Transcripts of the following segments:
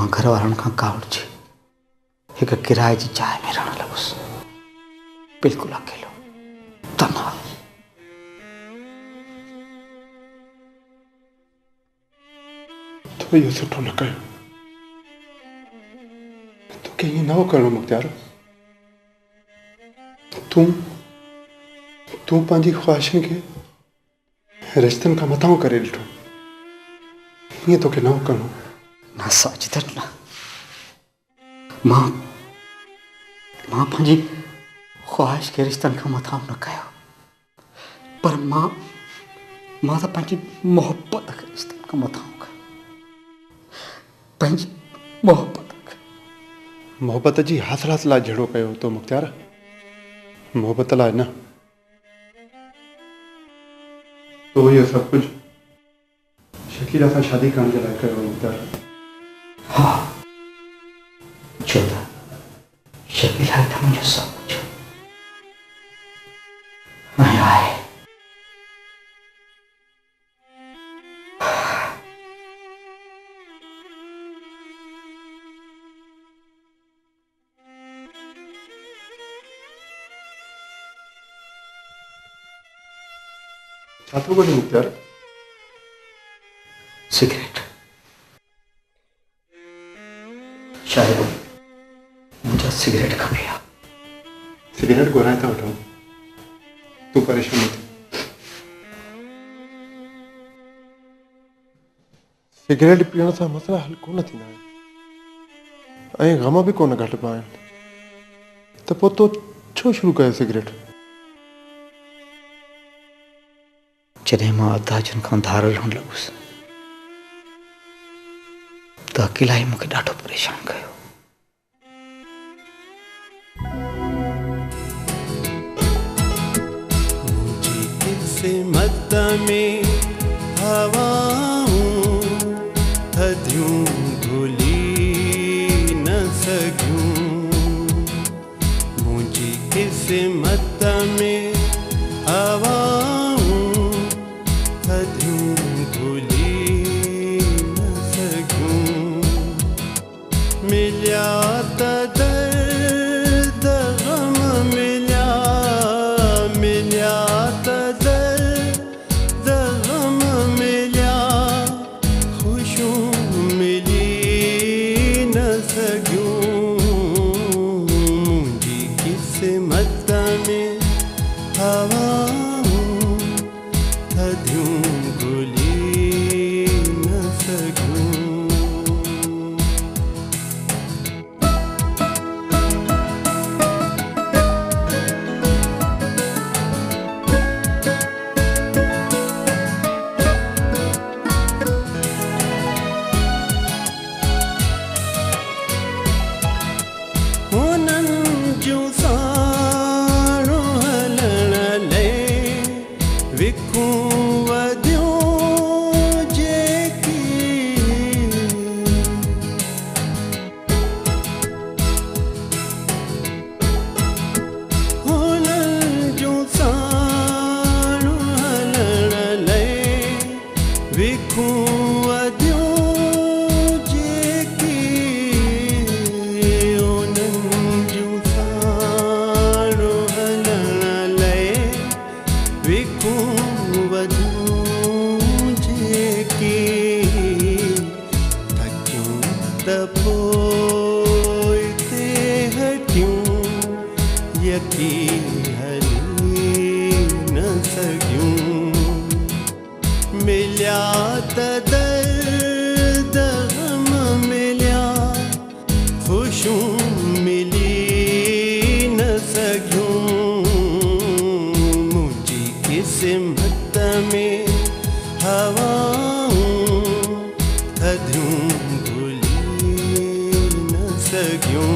मां घर वारनि खां कावड़जी हिक किराए जी जाइ में रहण लॻुसि, बिल्कुलु अकेलो, तन्हा। तो इहो सुठो न कयो। तोखे ईअं न हो करिणो मुख्तियार। तूं पंहिंजी ख्वाहिशनि खे रिश्तनि खां मथां करे ॾिठो। ईअं तोखे न हो करिणो। न साजिद न। मां पंहिंजी ख्वाहिश खे रिश्तनि खां मथां न कयो, पर मां त पंहिंजी मोहबत खे रिश्तनि खां मथां कयो। पंहिंजी मोहबत जी हासिलात लाइ जहिड़ो कयो तो मुख्तियार, मोहबत लाइ न। तो इहो सभु कुझु शकीला सां शादी करण जे लाइ कयो मुख्तियार। हा, छो त शकीला था मुंहिंजो सभु कुझु ऐं आहे। छा थो ॻोल्हे मुख्तियार? सिगरेट। शायद मुझे सिगरेट खपे। सिगरेट घुराए था वठूं, तूं परेशान न थी। सिगरेट पीअण सां मसला हल कोन थींदा आहिनि ऐं ग़म बि कोन घटिबा आहिनि, त पोइ तो छो शुरू कयो सिगरेट? जॾहिं मां अदाजन खां धार रहण लॻुसि त अकेलाई मूंखे ॾाढो परेशान कयो। किस्मत में हवाऊं थधियूं भुली न सघूं, मुंहिंजी किस्मत में हवाऊं थधियूं भुली न सघूं, मिलिया त दर्द ग़म मिलिया, मिलिया त दर्द ग़म मिलिया, ख़ुशियूं मिली न सघियूं, मुंहिंजी किस्मत में हवाऊं थधियूं भुली न सघूं। हुननि जूं साणूं हलण लाइ विखूं वधियूं जेकी, हुननि जूं साणूं हलण लाइ विखूं वधियूं जेकी, हुननि जूं साणूं हलण लाइ विखूं वधियूं जेकी, थकियूं त पोइ ते हटियूं, यकी हली न सघियूं, मिलिया त दर्द ग़म मिलिया, ख़ुशियूं मिली न सघियूं, मुंहिंजी किस्मत में हवाऊं थधियूं भुली न सघियूं।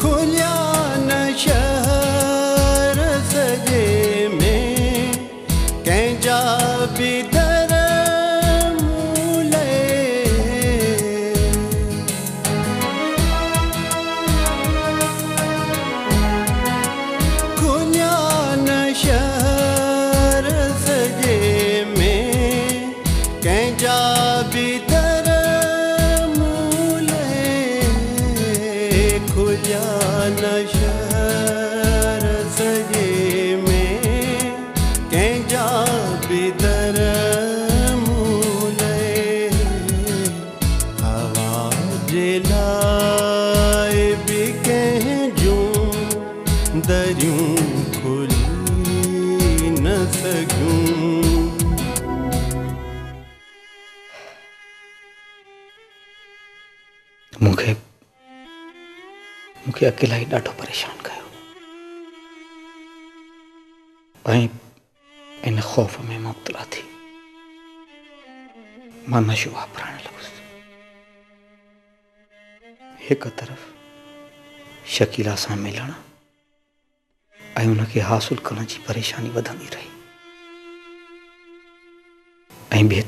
खुलिया न शहर सॼे में कंहिंजा बि दर कंहिंजा बि दर मूले खुलिया न शहर सॼे में कंहिंजा बि दर मूले हवा जे लाइ बि कंहिंजूं दरियूं खुली न सघियूं मूंखे अकेला ई ॾाढो परेशान कयो ऐं इन ख़ौफ़ में मुब्तला थी मां नशो वापरणु लॻुसि। हिकु तरफ़ शकीला सां मिलण ऐं उनखे हासिल करण जी परेशानी वधंदी रही ऐं ॿिए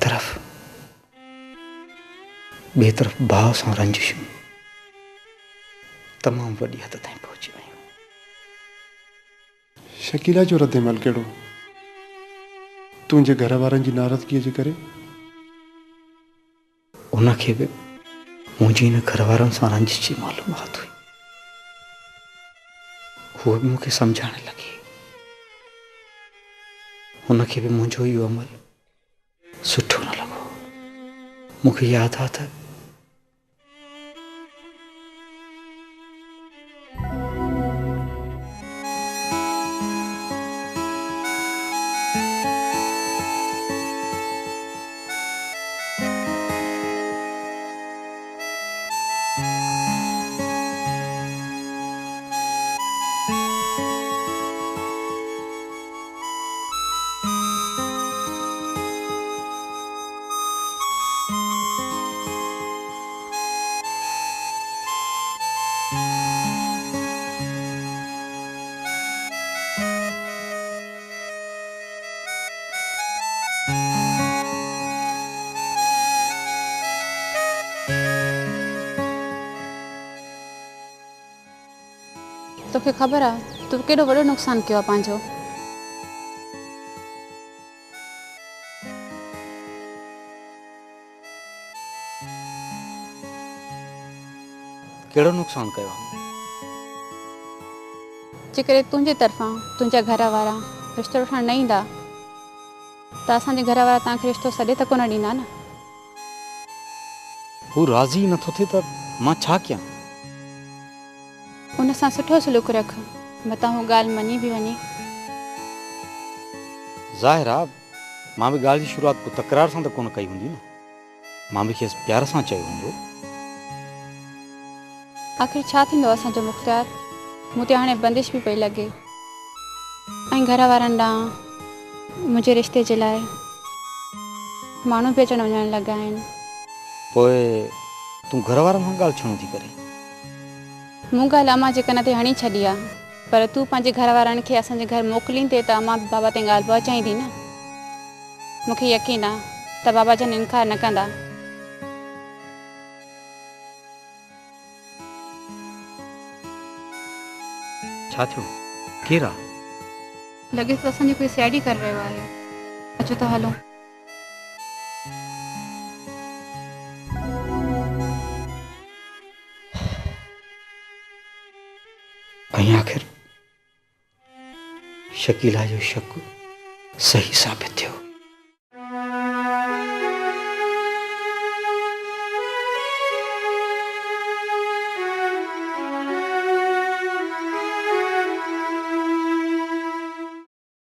तरफ़ भाव सां रंजिशूं तमामु वॾी हद ताईं पहुची वियूं। शकीला जो रद्द अमल कहिड़ो तुंहिंजे घर वारनि जी नाराज़गीअ जे करे? उनखे बि मुंहिंजी हिन घर वारनि सां रंजिश जी मालूमात हुई। हूअ बि मूंखे सम्झाइण लॻी। हुनखे बि मुंहिंजो इहो अमल सुठो न लॻो। मूंखे यादि आहे त तोखे ख़बर आहे तू केॾो वॾो नुक़सानु कयो आहे पंहिंजो। कहिड़ो नुक़सानु कयो? जेकॾहिं तुंहिंजे तरफ़ां तुंहिंजा घर वारा रिश्तो वठणु न ईंदा त असांजे घर वारा तव्हांखे रिश्तो सॾे त कोन ॾींदा न। हू राज़ी नथो थिए त मां छा कयां? उन सां सुठो सलूक रख मतां हू ॻाल्हि मञी बि वञे। ज़ाहिर आहे मां बि ॻाल्हि जी शुरूआति को तकरार सां त कोन कई हूंदी न। मां बि खेसि प्यार सां चयो हूंदो। आख़िर छा थींदो असांजो मुख़्तियार? मूं ते हाणे बंदिश बि पई लॻे ऐं घर वारनि ॾांहुं मुंहिंजे रिश्ते जे लाइ माण्हू बि अचणु वञणु लॻा आहिनि। पोइ तूं घर वारनि सां ॻाल्हि छो नथी करे? मूं ॻाल्हि अम्मा जे कन ते हणी छॾी आहे पर तूं पंहिंजे घर वारनि खे असांजे घर मोकिलींदे त अम्मा बाबा ते ॻाल्हि पहुचाईंदी न। मूंखे यकीन आहे त बाबा जन इनकार न कंदा। छा थियो? केरु आहे? लॻे थो असांजी कोई साइडी करे रहियो आहे। अचो त हलो। ऐं आख़िर शकीला जो शक सही साबित थियो।